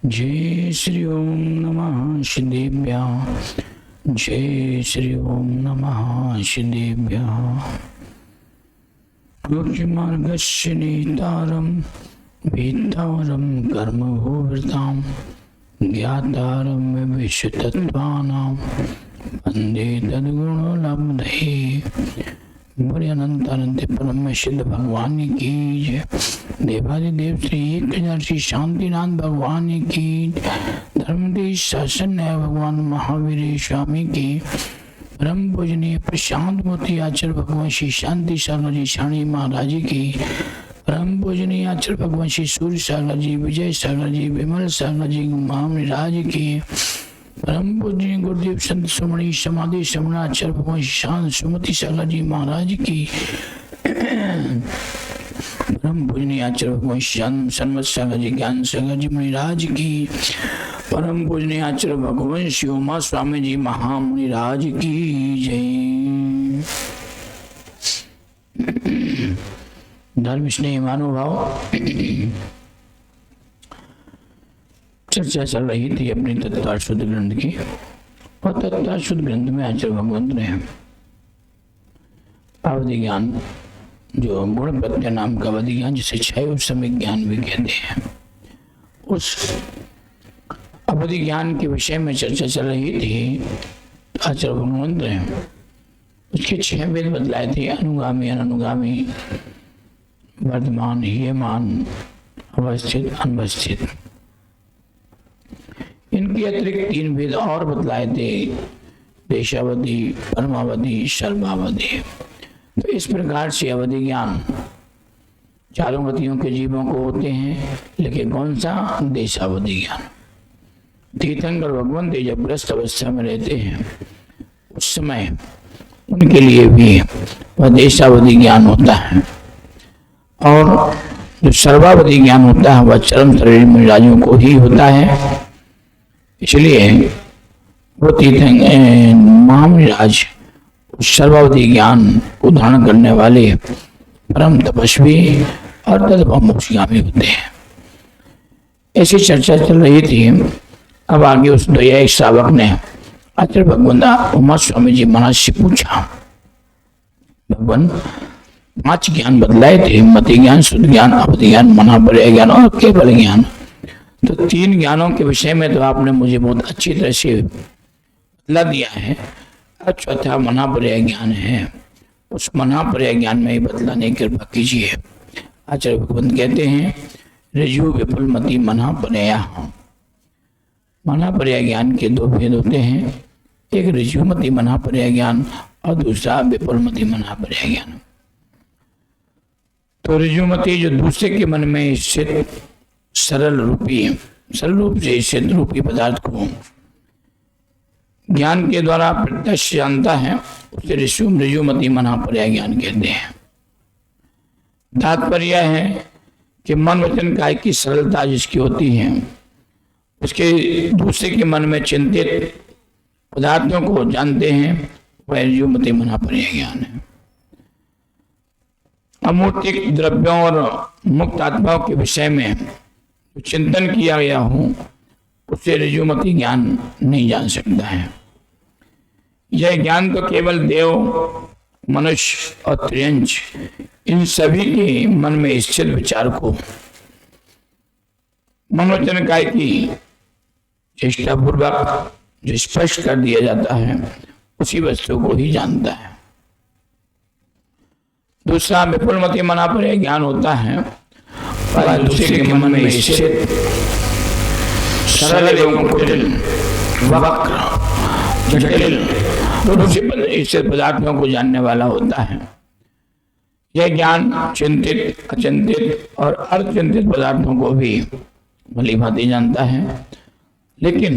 जय श्री ओम नमः श्रीदेव्याः। जय श्री ओम नमः श्रीदेव्याः। मोक्षमार्गस्य नेतारं वेत्तारं कर्मभूभृतां ज्ञातारं विश्वतत्त्वानां वन्दे तद्गुणोलब्धये। बोले अनंत अनंत परम सिद्ध भगवान की जय। देवादिदेव श्री एक श्री शांतिनाथ भगवान की। धर्मदेश शासन न्याय भगवान महावीर स्वामी की। परम पूजनीय प्रशांत मूर्ति आचार्य भगवान श्री शांति सागर जी शाणी महाराज की। परम पूजनीय आचार्य भगवान श्री सूर्य सागर जी, विजय सागर जी, विमल सागर जी महाराज की। परम पूज्य गुरुदेव संत सुमणि समाधि श्रवणाचार्य भगवान शांत सुमति सागर जी महाराज की। परम पूजनीय आचार्य भगवान शांत सन्मत सागर जी ज्ञान सागर जी मुनिराज की। परम पूजनीय आचार्य भगवान श्री उमा स्वामी जी महामुनिराज की जय। धर्म स्नेही महानुभाव, चर्चा चल रही थी अपनी तत्व शुद्ध ग्रंथ की। और तत्व शुद्ध ग्रंथ में आचार्य भगवंत ने अवधि ज्ञान, जो गुण प्रत्यय नाम का अवधि ज्ञान, जिसे क्षय समय ज्ञान भी कहते हैं, उस अवधि ज्ञान के विषय में चर्चा चल रही थी। आचार्य भगवंत ने उसके 6 भेद बतलाए थे: अनुगामी, अनुगामी, वर्तमान, हीयमान, अवस्थित, अनवस्थित। इनके अतिरिक्त 3 भेद और बतलाए थे: देशावधि, परमावधि, सर्वावधि। तो इस प्रकार से अवधि ज्ञान चारों गतियों के जीवों को होते हैं। लेकिन कौन सा? देशावधि ज्ञान। तीर्थंकर भगवान जब ग्रस्त अवस्था में रहते हैं उस समय उनके लिए भी वह देशावधि ज्ञान होता है। और जो सर्वावधि ज्ञान होता है वह चरम शरीर में राजों को ही होता है। इसलिए वो तीर्थंकर महाराज सर्वावधि ज्ञान को धारण करने वाले परम तपस्वी और तत्वमोक्षगामी होते हैं। ऐसी चर्चा चल रही थी। अब आगे उस एक श्रावक ने आचार्य भगवान उमा स्वामी जी महाराज से पूछा, भगवान 5 ज्ञान बदलाए थे: मति ज्ञान, शुद्ध ज्ञान, अवधि ज्ञान, मनापर्य ज्ञान और केवल ज्ञान। तो 3 ज्ञानों के विषय में तो आपने मुझे बहुत अच्छी तरह से बतला दिया है। और चौथा मनापर्य ज्ञान है, उस मनापर्य ज्ञान में ही बतलाने की कृपा कीजिए। आचार्य भगवंत कहते हैं, ऋजु विपुल मति मनापर्य। मनापर्य ज्ञान के 2 भेद होते हैं, एक ऋजुमति मनापर्य ज्ञान और दूसरा विपुलमति मनापर्य ज्ञान। तो ऋजुमति जो दूसरे के मन में स्थित सरल रूप से स्थित रूपी पदार्थ को ज्ञान के द्वारा प्रत्यक्ष जानता है, उसे ऋजुमति मनापर्य ज्ञान कहते हैं। तात्पर्य है कि मन वचन काय की सरलता जिसकी होती है, उसके दूसरे के मन में चिंतित पदार्थों को जानते हैं, वह ऋजुमति मनापर्य ज्ञान है। अमूर्तिक द्रव्यों और मुक्त आत्माओं के विषय में चिंतन किया गया हो, उससे ऋजुमति ज्ञान नहीं जान सकता है। यह ज्ञान तो केवल देव, मनुष्य और त्रियंच, इन सभी के मन में स्थिर विचार को मनोवचन काय की चेष्टा पूर्वक जो स्पष्ट कर दिया जाता है, उसी वस्तु को ही जानता है। दूसरा विपुलमति मनापर्य ज्ञान होता है, दूसरे के मन में स्थित सरल एवं कुटिल, वक्र, जटिल स्थित पदार्थों को जानने वाला होता है। यह ज्ञान चिंतित, अचिंतित और अर्धचिंतित पदार्थों को भी भली भांति जानता है। लेकिन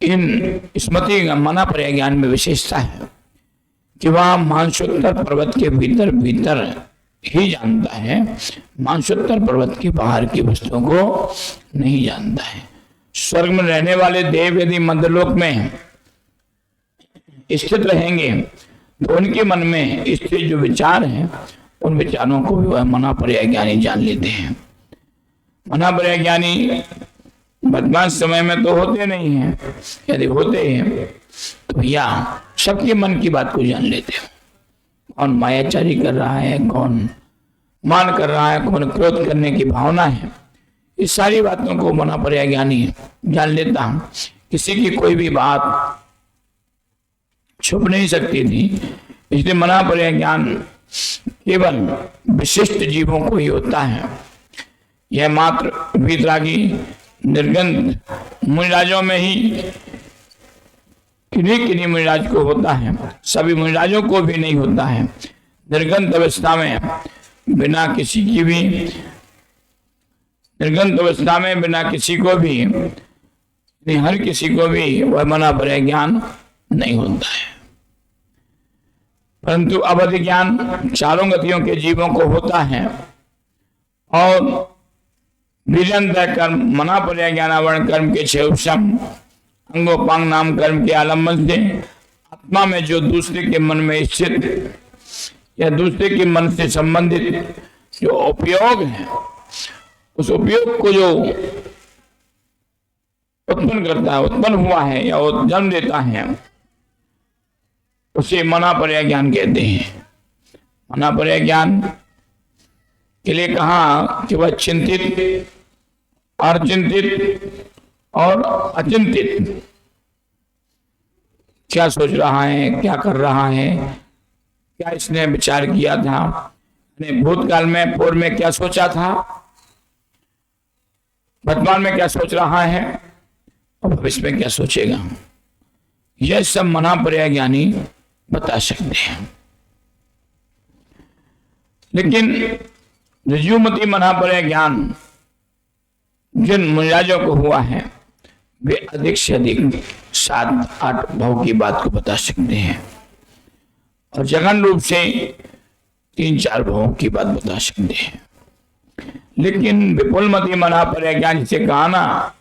इन स्मृति मनापर्य ज्ञान में विशेषता है कि वह मानसोत्तर पर्वत के भीतर भीतर ही जानता है, मानसोत्तर पर्वत के बाहर की वस्तुओं को नहीं जानता है। स्वर्ग में रहने वाले देव यदि मध्यलोक में स्थित रहेंगे तो उनके मन में स्थित जो विचार हैं, उन विचारों को भी वह मनापर्य ज्ञानी जान लेते हैं। मनापर्य ज्ञानी वर्तमान समय में तो होते नहीं हैं, यदि होते हैं तो भैया सबके मन की बात को जान लेते हो। कौन मायाचारी कर रहा है, कौन मान कर रहा है, कौन क्रोध करने की भावना है, इस सारी बातों को मना पर्याय ज्ञानी जान लेता हूं। किसी की कोई भी बात छुप नहीं सकती थी, इसलिए मना पर्याय ज्ञान केवल विशिष्ट जीवों को ही होता है। यह मात्र वीतरागी निर्गंध मुनिराजों में ही किन्हीं मुनिराज को होता है, सभी मुनिराजों को भी नहीं होता है। निर्गंध अवस्था में बिना किसी की भी, निर्गंध अवस्था में बिना किसी को भी, हर किसी को भी वह मना पर्याय ज्ञान नहीं होता है। परंतु अवधि ज्ञान चारों गतियों के जीवों को होता है और वीर्यंतर कर्म, मना पर्याय ज्ञानावरण कर्म के 6 उपशम, अंगोपांग नाम कर्म के आलम्बन से आत्मा में जो दूसरे के मन में स्थित या दूसरे के मन से संबंधित जो उपयोग है, उस उपयोग को जो उत्पन्न करता है, उत्पन्न हुआ है या जन्म देता है, उसे मना पर्याय ज्ञान कहते हैं। मना पर्याय ज्ञान के लिए कहा कि वह चिंतित, अर्चिंतित और अचिंतित, क्या सोच रहा है, क्या कर रहा है, क्या इसने विचार किया था, भूतकाल में पूर्व में क्या सोचा था, वर्तमान में क्या सोच रहा है और भविष्य में क्या सोचेगा, यह सब मना पर्याय ज्ञानी बता सकते हैं। लेकिन ऋजुमती मना पर्याय ज्ञान जिन मुनिराजों को हुआ है, वे अधिक से अधिक 7-8 भाव की बात को बता सकते हैं और जगन रूप से 3-4 भावों की बात बता सकते हैं। लेकिन विपुलमती मना पर्याय ज्ञान जिसे कहा ना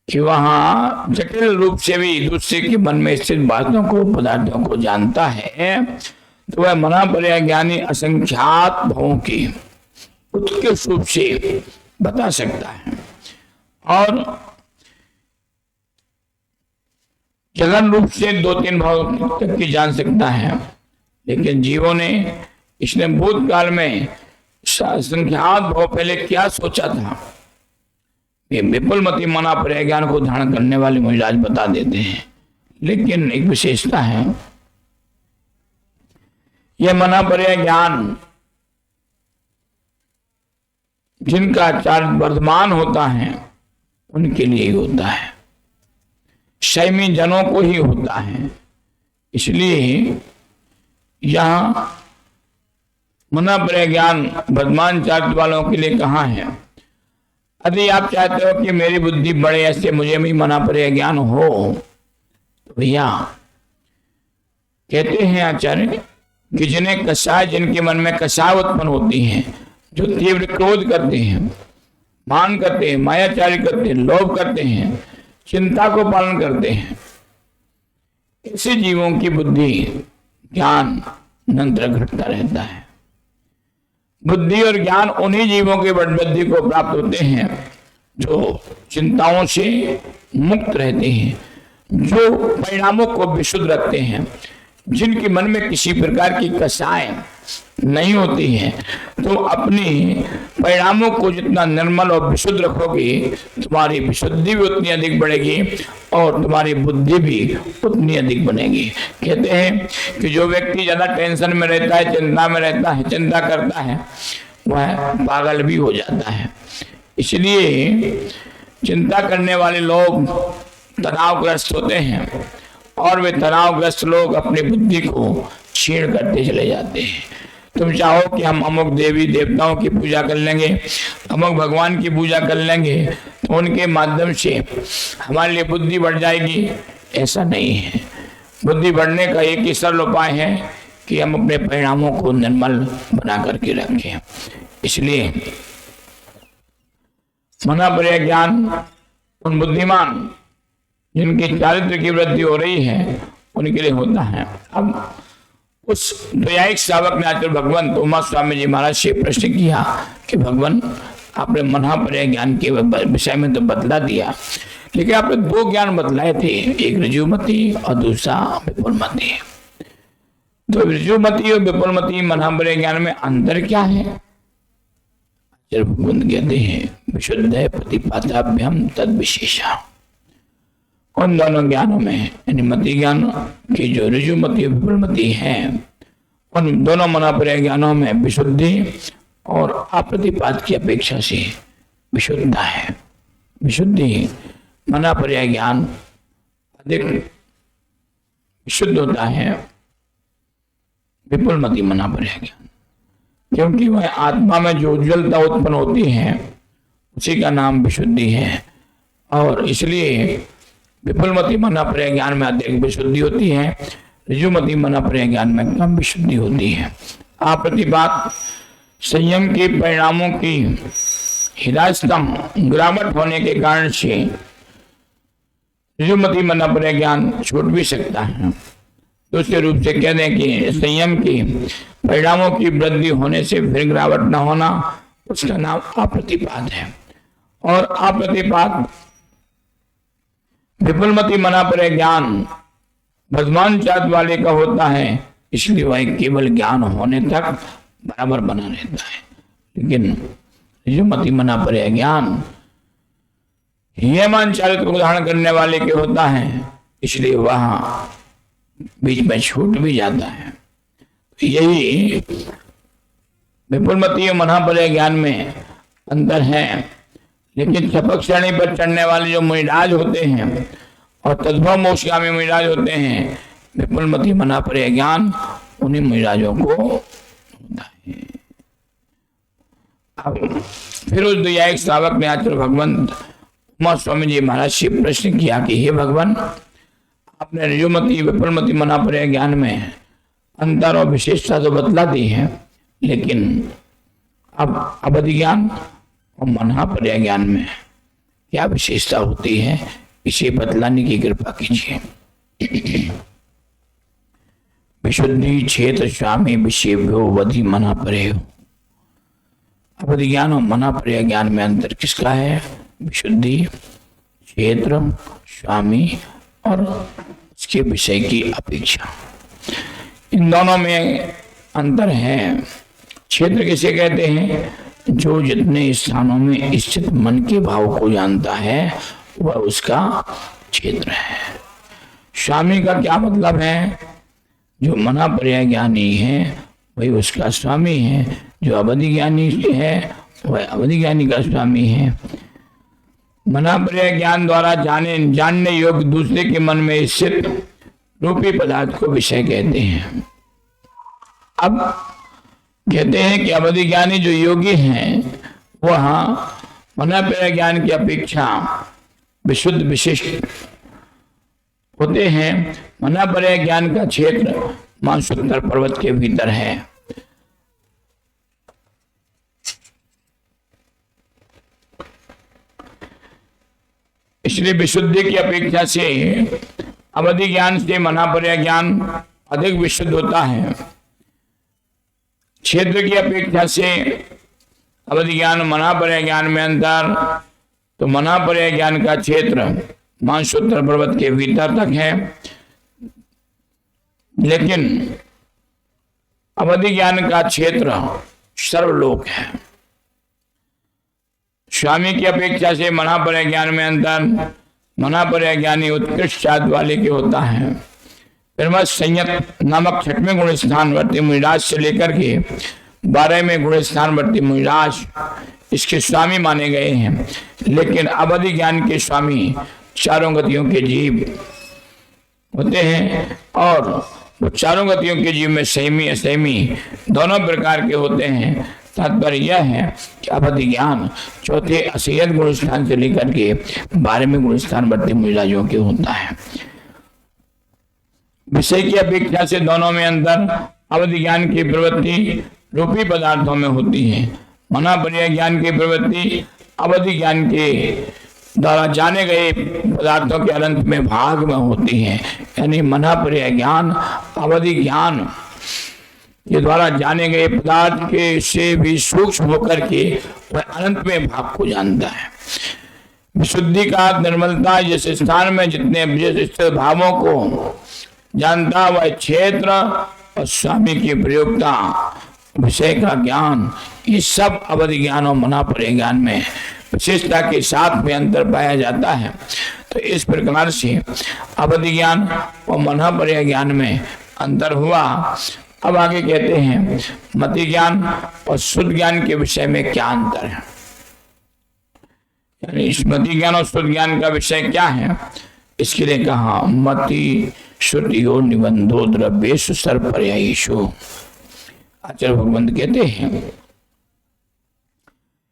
कि वहां जटिल रूप से भी दूसरे के मन में स्थित बातों को, पदार्थों को जानता है, तो वह मना पर्याय ज्ञानी असंख्यात भावों की उत्कृष्ट रूप से बता सकता है और जगन रूप से 2-3 भाव तक की जान सकता है। लेकिन जीवों ने, इसने भूतकाल में संख्यात भाव पहले क्या सोचा था, ये विपुलमती मना पर्याय ज्ञान को धारण करने वाले मुनिराज बता देते हैं। लेकिन एक विशेषता है, यह मना पर्याय ज्ञान जिनका आचार वर्धमान होता है उनके लिए ही होता है, संयमी जनों को ही होता है। इसलिए यहां मना पर्याय ज्ञान वर्धमान चारित्र वालों के लिए कहाँ है। यदि आप चाहते हो कि मेरी बुद्धि बढ़े, ऐसे मुझे भी मना पर्याय ज्ञान हो, तो भैया कहते हैं आचार्य कि जिन्हें कषाय, जिनके मन में कषाय उत्पन्न होती है, जो तीव्र क्रोध करते हैं, मान करते हैं, मायाचारी करते हैं, लोभ करते हैं, चिंता को पालन करते हैं, ऐसे जीवों की बुद्धि ज्ञान निरंतर घटता रहता है। बुद्धि और ज्ञान उन्हीं जीवों के बुद्धि को प्राप्त होते हैं जो चिंताओं से मुक्त रहते हैं, जो परिणामों को विशुद्ध रखते हैं, जिनके मन में किसी प्रकार की कषाय नहीं होती है। तो अपनी परिणामों को जितना निर्मल और विशुद्ध रखोगे, तुम्हारी विशुद्धि भी उतनी अधिक बढ़ेगी और तुम्हारी बुद्धि भी उतनी अधिक बनेगी। कहते हैं कि जो व्यक्ति ज्यादा टेंशन में रहता है, चिंता में रहता है, चिंता करता है, वह पागल भी हो जाता है। इसलिए चिंता करने वाले लोग तनावग्रस्त होते हैं और वे तनावग्रस्त लोग अपनी बुद्धि को छीण करते चले जाते हैं। तुम चाहो कि हम अमुक देवी देवताओं की पूजा कर लेंगे, अमुक भगवान की पूजा कर लेंगे, तो उनके माध्यम से हमारे लिए बुद्धि बढ़ जाएगी, ऐसा नहीं है। बुद्धि बढ़ने का एक ही सरल उपाय है कि हम अपने परिणामों को निर्मल बना करके रखें। इसलिए मना पर्याय ज्ञान उन बुद्धिमान जिनकी चारित्र की वृद्धि हो रही है उनके लिए होता है। अब उस द्वैयायिक श्रावक ने आचार्य भगवंत उमा स्वामी जी महाराज से प्रश्न किया कि भगवान आपने मना पर्याय ज्ञान के विषय में तो बतला दिया, लेकिन आपने दो ज्ञान बतलाए थे, एक ऋजुमति और दूसरा विपुलमति। तो ऋजुमति और विपुलमति मना पर्याय ज्ञान में अंतर क्या है? कहते हैं विशुद्ध प्रतिपादाभ्यम तद विशेषा। उन दोनों ज्ञानों में यानी मति ज्ञान की जो ऋजुमति और विपुलमति है, उन दोनों मना पर्याय ज्ञानों में विशुद्धि और अप्रतिपाद की अपेक्षा से विशुद्धता है। विशुद्धि मना पर्याय ज्ञान अधिक विशुद्ध होता है विपुलमति मना पर्याय ज्ञान, क्योंकि वह आत्मा में जो उज्ज्वलता उत्पन्न होती है उसी का नाम विशुद्धि है, और इसलिए विपुलमति मना पर्याय ज्ञान में अधिक विशुद्धि होती है, ऋजुमति मना पर्याय ज्ञान में कम विशुद्धि होती है। अप्रतिपाद संयम के परिणामों की हिदायतम गिरावट होने के कारण से ऋजुमति मना पर्याय ज्ञान छूट भी सकता है। दूसरे रूप से कह दें कि संयम के परिणामों की वृद्धि होने से फिर गिरावट न होना, उसका नाम अप्रतिपाद है। और अप्रतिपाद विपुलमति मना पर्याय ज्ञान वर्तमान चार्ज वाले का होता है, इसलिए वह केवल ज्ञान होने तक बराबर बना रहता है। लेकिन ऋजुमति मना पर्याय ज्ञान नियमान चालित को धारण करने वाले के होता है, इसलिए वहां बीच में छूट भी जाता है। तो यही विपुलमति और मना पर्याय ज्ञान में अंतर है। लेकिन चपक श्रेणी पर चढ़ने वाले जो मुनिराज होते हैं और तद्भव मोक्षगामी मुनिराज होते हैं, विपुलमति मना पर्याय ज्ञान उन्हीं मुनिराजों को होता है। अब फिर उस द्वियायिक श्रावक ने आचार्य भगवंत उमा स्वामी जी महाराज से प्रश्न किया कि हे भगवान, आपने ऋजुमति विपुलमति मना पर्याय ज्ञान में अंतर और विशेषता तो बतला दी है, लेकिन अब अवधि ज्ञान और मना पर्याय ज्ञान में क्या विशेषता होती है, इसे बतलाने की कृपा कीजिए। विशुद्धि क्षेत्र स्वामी विषयभ्यो वधि मना पर्याय। अवधि ज्ञान और मना पर्याय ज्ञान में अंतर किसका है? विशुद्धि, क्षेत्र, स्वामी और उसके विषय की अपेक्षा, इन दोनों में अंतर है। क्षेत्र किसे कहते हैं? जो जितने स्थानों में स्थित मन के भाव को जानता है वह उसका क्षेत्र है। स्वामी का क्या मतलब है? जो मना पर्याय ज्ञानी है वही उसका स्वामी है, जो अवधि ज्ञानी है वह अवधि ज्ञानी का स्वामी है। मना पर्याय ज्ञान द्वारा जानने योग्य दूसरे के मन में स्थित रूपी पदार्थ को विषय कहते हैं। अब कहते हैं कि अवधि ज्ञानी जो योगी हैं वह मना पर्याय ज्ञान की अपेक्षा विशुद्ध विशिष्ट होते हैं। मना पर्याय ज्ञान का क्षेत्र मानसूत्र पर्वत के भीतर है। इसलिए विशुद्धि की अपेक्षा से अवधि ज्ञान से मना पर्याय ज्ञान अधिक विशुद्ध होता है। क्षेत्र की अपेक्षा से अवधि ज्ञान मना पर्याय ज्ञान में अंतर, तो मना पर्याय ज्ञान का क्षेत्र मानसूत्र पर्वत के भीतर तक है, लेकिन अवधि ज्ञान का क्षेत्र सर्वलोक है। स्वामी की अपेक्षा से मना पर्याय ज्ञान में अंतर, मना पर्याय ज्ञानी उत्कृष्ट चाद वाले के होता है। फिर संयत नामक 6वें गुण स्थानवर्ती मुनिराज से लेकर के 12वें गुण स्थानवर्ती मुनिराज इसके स्वामी माने गए हैं। लेकिन अवधि ज्ञान के स्वामी चारों गतियों के जीव होते हैं, और वो चारों गतियों के जीव में संयमी असंयमी दोनों प्रकार के होते हैं। तात्पर्य यह है कि अवधि ज्ञान चौथे असंयत गुण स्थान से लेकर के 12वें गुण स्थानवर्ती मुनिराजों के होता है। विषय की अपेक्षा से दोनों में अंतर अवधि ज्ञान की प्रवृत्ति रूपी पदार्थों में होती है। मना पर्याय ज्ञान की प्रवृत्ति अवधि ज्ञान के द्वारा जाने गए पदार्थों के अनंत में भाग में होती है। यानी मना पर्याय ज्ञान अवधि ज्ञान के द्वारा जाने गए पदार्थ के से भी सूक्ष्म होकर के वह अनंत में भाव को जानता है। विशुद्धि का निर्मलता जिस स्थान में जितने स्थित भावों को जानता, वह क्षेत्र और स्वामी की प्रयोगता, विषय का ज्ञान, ये सब अवधि ज्ञान और मना परे ज्ञान में विशेषता के साथ में अंतर पाया जाता है। तो इस प्रकार से अवधि ज्ञान और मना परे ज्ञान में अंतर हुआ। अब आगे कहते हैं मति ज्ञान और शुद्ध ज्ञान के विषय में क्या अंतर है, यानी इस मति ज्ञान और शुद्ध ज्ञान का विषय क्या है। इसके लिए कहा मति श्रुतियो निबंधो द्रव्येषु सर्वपर्यायेषु। आचार्य भगवंत कहते हैं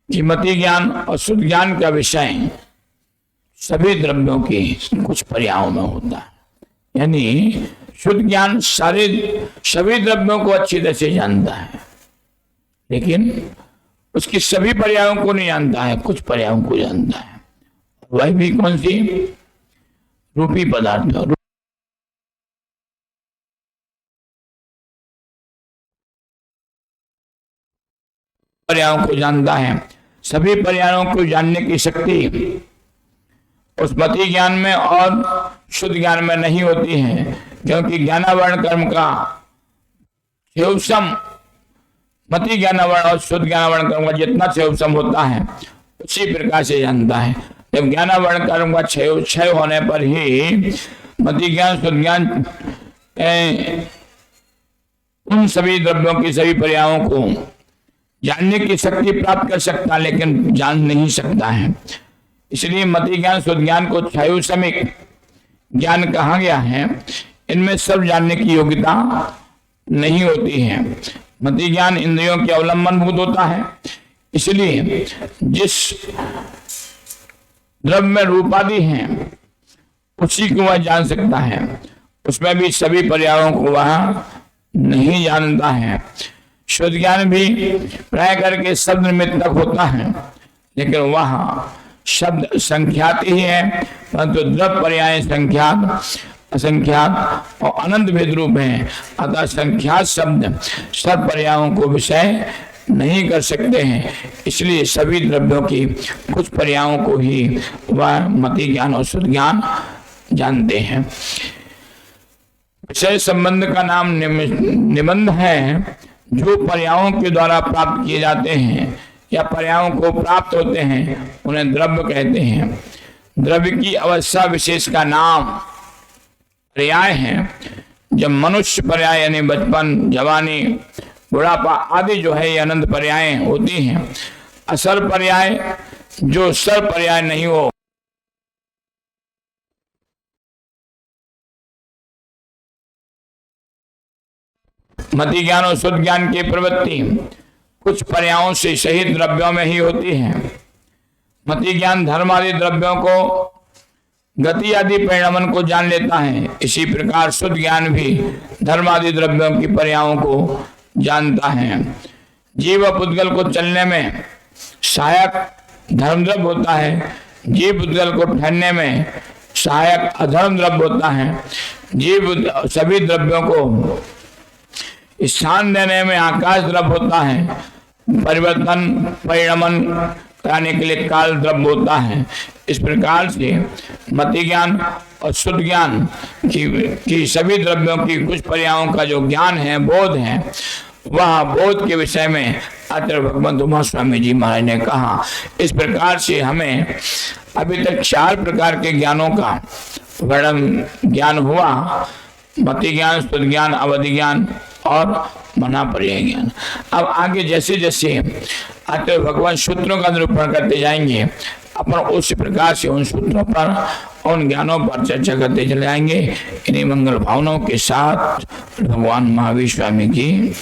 कि मति ज्ञान और शुद्ध ज्ञान का विषय सभी द्रव्यों के कुछ पर्यायों में होता है, यानी शुद्ध ज्ञान सभी द्रव्यों को अच्छी तरह से जानता है, लेकिन उसकी सभी पर्यायों को नहीं जानता है, कुछ पर्यायों को जानता है। वह भी कौन सी? रूपी पदार्थ, पर्यायों को जानता है। सभी पर्यायों को जानने की शक्ति उस मति ज्ञान में और शुद्ध ज्ञान में नहीं होती है, क्योंकि ज्ञानावरण कर्म का क्षयोपम, मति ज्ञानावरण और शुद्ध ज्ञानावरण कर्म का जितना क्षयोपम होता है उसी प्रकार से जानता है। जब ज्ञानावरण कर्म का क्षय होने पर ही मति ज्ञान शुद्ध ज्ञान उन सभी द्रव्यों की सभी पर्यायों को जानने की शक्ति प्राप्त कर सकता, लेकिन जान नहीं सकता है। इसलिए मति ज्ञान शुद्ध ज्ञान को क्षयोपमिक ज्ञान कहा गया है। इनमें सब जानने की योग्यता नहीं होती है। मति ज्ञान इंद्रियों के अवलंबन भूत होता है, इसलिए जिस द्रव्य में रूपादि हैं उसी को वह जान सकता है, उसमें भी सभी पर्यायों को वह नहीं जानता है। शुद्ध ज्ञान भी प्राय करके शब्द निमित्त तक होता है, लेकिन वह शब्द संख्यात ही है, परंतु द्रव्य पर्याय संख्यात, असंख्यात और अनंत भेद रूप है। अतः संख्यात शब्द सब पर्यायों को विषय नहीं कर सकते हैं, इसलिए सभी द्रव्यों की कुछ पर्यायों को ही वह मति ज्ञान और शुद्ध ज्ञान जानते हैं। विषय संबंध का नाम निबंध है, जो पर्यायों के द्वारा प्राप्त किए जाते हैं या पर्यायों को प्राप्त होते हैं उन्हें द्रव्य कहते हैं। द्रव्य की अवस्था विशेष का नाम पर्याय है। जब मनुष्य पर्याय यानी बचपन, जवानी, बुढ़ापा आदि जो है ये अनंत पर्याय होती हैं। असल पर्याय जो सर पर्याय नहीं हो, मति ज्ञान और शुद्ध ज्ञान की प्रवृत्ति कुछ पर्यायों से सहित द्रव्यों में ही होती है। मति ज्ञान धर्म आदि द्रव्यों को, गति आदि परिणामन को जान लेता है। इसी प्रकार शुद्ध ज्ञान भी धर्म आदि द्रव्यों की पर्यायों को जानता है। जीव व पुद्गल को चलने में सहायक धर्म द्रव्य होता है, जीव पुद्गल को ठहरने में सहायक अधर्म द्रव्य होता है। जीव सभी द्रव्यों को स्थान देने में आकाश द्रव्य होता है, परिवर्तन परिणमन कराने के लिए काल द्रव्य होता है। इस प्रकार से मति ज्ञान और शुद्ध ज्ञान की सभी द्रव्यों की कुछ पर्यायों का जो ज्ञान है, बोध है, वह बोध के विषय में आचार्य भगवंत उमा स्वामी जी महाराज ने कहा। इस प्रकार से हमें अभी तक 4 प्रकार के ज्ञानों का वर्णन ज्ञान हुआ, मति ज्ञान, शुद्ध ज्ञान, अवधि ज्ञान और मना पर्याय ज्ञान। अब आगे जैसे जैसे आचार्य भगवान सूत्रों का निरूपण करते जाएंगे, अपन उसी प्रकार से उन सूत्रों पर, उन ज्ञानों पर चर्चा करते चले जाएंगे। इन्हीं मंगल भावनाओं के साथ भगवान महावीर स्वामी की